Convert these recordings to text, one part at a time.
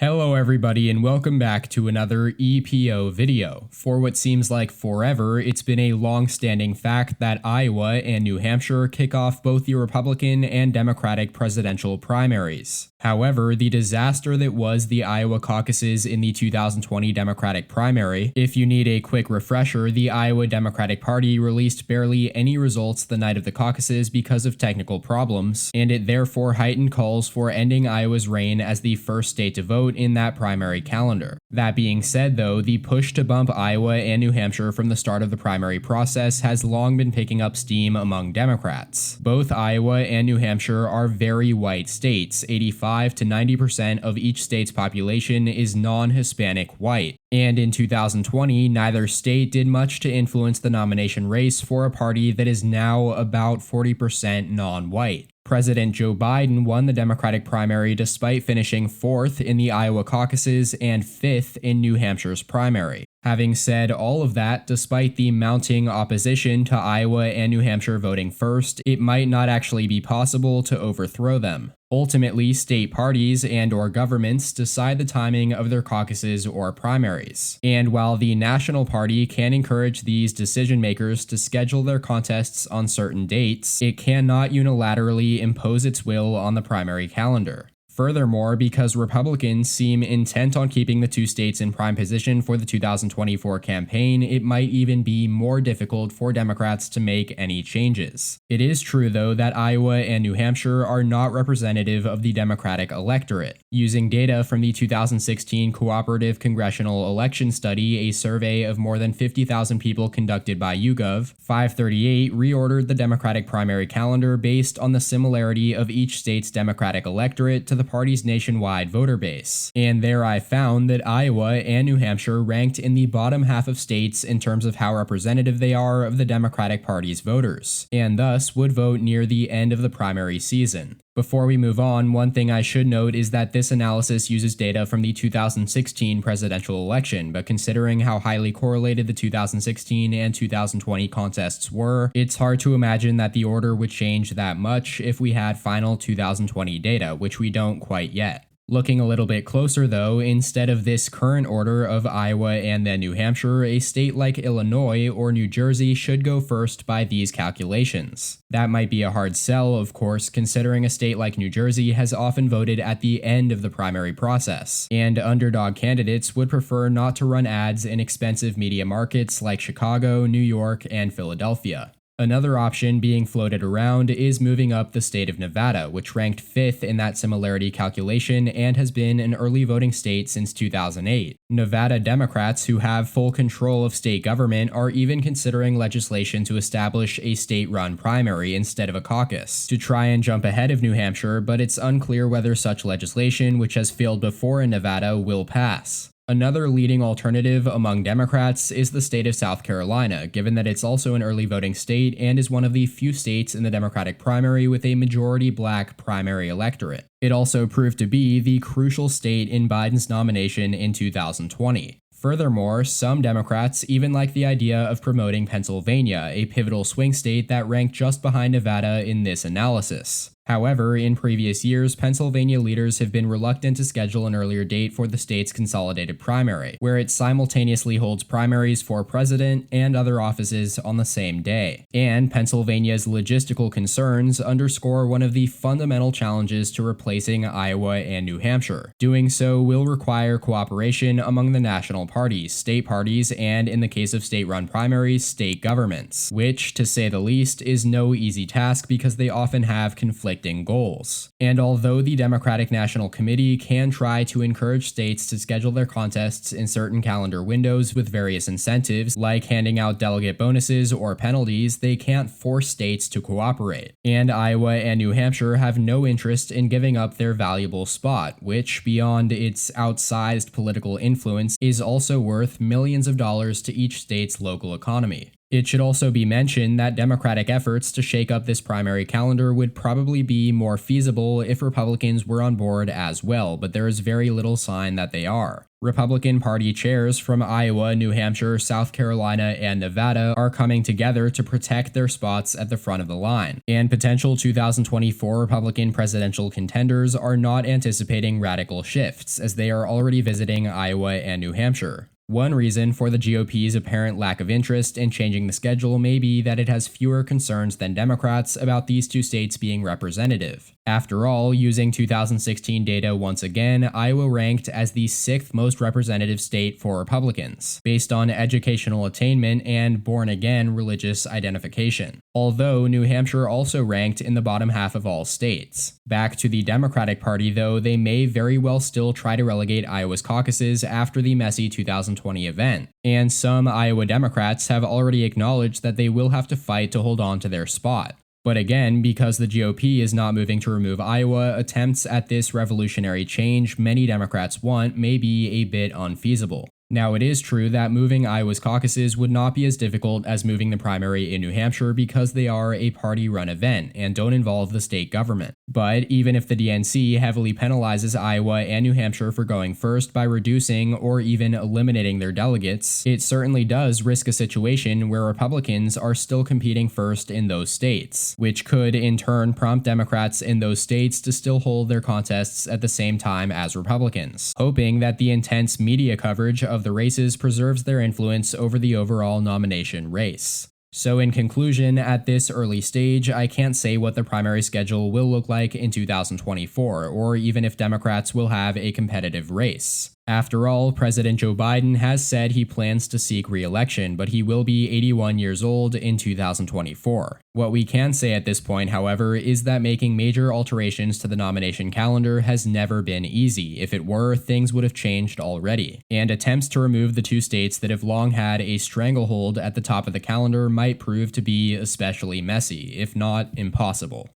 Hello everybody and welcome back to another EPO video. For what seems like forever, it's been a long-standing fact that Iowa and New Hampshire kick off both the Republican and Democratic presidential primaries. However, the disaster that was the Iowa caucuses in the 2020 Democratic primary, if you need a quick refresher, the Iowa Democratic Party released barely any results the night of the caucuses because of technical problems, and it therefore heightened calls for ending Iowa's reign as the first state to vote in that primary calendar. That being said though, the push to bump Iowa and New Hampshire from the start of the primary process has long been picking up steam among Democrats. Both Iowa and New Hampshire are very white states. 85 to 90% of each state's population is non-Hispanic white. And in 2020, neither state did much to influence the nomination race for a party that is now about 40% non-white. President Joe Biden won the Democratic primary despite finishing 4th in the Iowa caucuses and 5th in New Hampshire's primary. Having said all of that, despite the mounting opposition to Iowa and New Hampshire voting first, it might not actually be possible to overthrow them. Ultimately, state parties and/or governments decide the timing of their caucuses or primaries. And while the national party can encourage these decision makers to schedule their contests on certain dates, it cannot unilaterally impose its will on the primary calendar. Furthermore, because Republicans seem intent on keeping the two states in prime position for the 2024 campaign, it might even be more difficult for Democrats to make any changes. It is true, though, that Iowa and New Hampshire are not representative of the Democratic electorate. Using data from the 2016 Cooperative Congressional Election Study, a survey of more than 50,000 people conducted by YouGov, 538 reordered the Democratic primary calendar based on the similarity of each state's Democratic electorate to the party's nationwide voter base. And there I found that Iowa and New Hampshire ranked in the bottom half of states in terms of how representative they are of the Democratic Party's voters, and thus would vote near the end of the primary season. Before we move on, one thing I should note is that this analysis uses data from the 2016 presidential election, but considering how highly correlated the 2016 and 2020 contests were, it's hard to imagine that the order would change that much if we had final 2020 data, which we don't quite yet. Looking a little bit closer though, instead of this current order of Iowa and then New Hampshire, a state like Illinois or New Jersey should go first by these calculations. That might be a hard sell, of course, considering a state like New Jersey has often voted at the end of the primary process, and underdog candidates would prefer not to run ads in expensive media markets like Chicago, New York, and Philadelphia. Another option being floated around is moving up the state of Nevada, which ranked 5th in that similarity calculation and has been an early voting state since 2008. Nevada Democrats who have full control of state government are even considering legislation to establish a state-run primary instead of a caucus, to try and jump ahead of New Hampshire, but it's unclear whether such legislation, which has failed before in Nevada, will pass. Another leading alternative among Democrats is the state of South Carolina, given that it's also an early voting state and is one of the few states in the Democratic primary with a majority black primary electorate. It also proved to be the crucial state in Biden's nomination in 2020. Furthermore, some Democrats even like the idea of promoting Pennsylvania, a pivotal swing state that ranked just behind Nevada in this analysis. However, in previous years, Pennsylvania leaders have been reluctant to schedule an earlier date for the state's consolidated primary, where it simultaneously holds primaries for president and other offices on the same day. And Pennsylvania's logistical concerns underscore one of the fundamental challenges to replacing Iowa and New Hampshire. Doing so will require cooperation among the national parties, state parties, and in the case of state-run primaries, state governments, which, to say the least, is no easy task because they often have conflicting goals. And although the Democratic National Committee can try to encourage states to schedule their contests in certain calendar windows with various incentives, like handing out delegate bonuses or penalties, they can't force states to cooperate. And Iowa and New Hampshire have no interest in giving up their valuable spot, which, beyond its outsized political influence, is also worth millions of dollars to each state's local economy. It should also be mentioned that Democratic efforts to shake up this primary calendar would probably be more feasible if Republicans were on board as well, but there is very little sign that they are. Republican Party chairs from Iowa, New Hampshire, South Carolina, and Nevada are coming together to protect their spots at the front of the line, and potential 2024 Republican presidential contenders are not anticipating radical shifts, as they are already visiting Iowa and New Hampshire. One reason for the GOP's apparent lack of interest in changing the schedule may be that it has fewer concerns than Democrats about these two states being representative. After all, using 2016 data once again, Iowa ranked as the 6th most representative state for Republicans, based on educational attainment and born-again religious identification, although New Hampshire also ranked in the bottom half of all states. Back to the Democratic Party, though, they may very well still try to relegate Iowa's caucuses after the messy 2020 event, and some Iowa Democrats have already acknowledged that they will have to fight to hold on to their spot. But again, because the GOP is not moving to remove Iowa, attempts at this revolutionary change many Democrats want may be a bit unfeasible. Now, it is true that moving Iowa's caucuses would not be as difficult as moving the primary in New Hampshire because they are a party-run event and don't involve the state government. But even if the DNC heavily penalizes Iowa and New Hampshire for going first by reducing or even eliminating their delegates, it certainly does risk a situation where Republicans are still competing first in those states, which could in turn prompt Democrats in those states to still hold their contests at the same time as Republicans, hoping that the intense media coverage of the races preserves their influence over the overall nomination race. So in conclusion, at this early stage, I can't say what the primary schedule will look like in 2024, or even if Democrats will have a competitive race. After all, President Joe Biden has said he plans to seek re-election, but he will be 81 years old in 2024. What we can say at this point, however, is that making major alterations to the nomination calendar has never been easy. If it were, things would have changed already. And attempts to remove the two states that have long had a stranglehold at the top of the calendar might prove to be especially messy, if not impossible.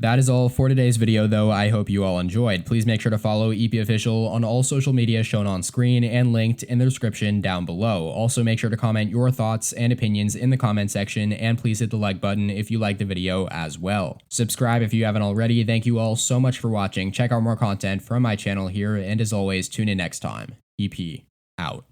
That is all for today's video, though. I hope you all enjoyed. Please make sure to follow EP Official on all social media shown on screen and linked in the description down below. Also, make sure to comment your thoughts and opinions in the comment section, and please hit the like button if you liked the video as well. Subscribe if you haven't already. Thank you all so much for watching. Check out more content from my channel here, and as always, tune in next time. EP out.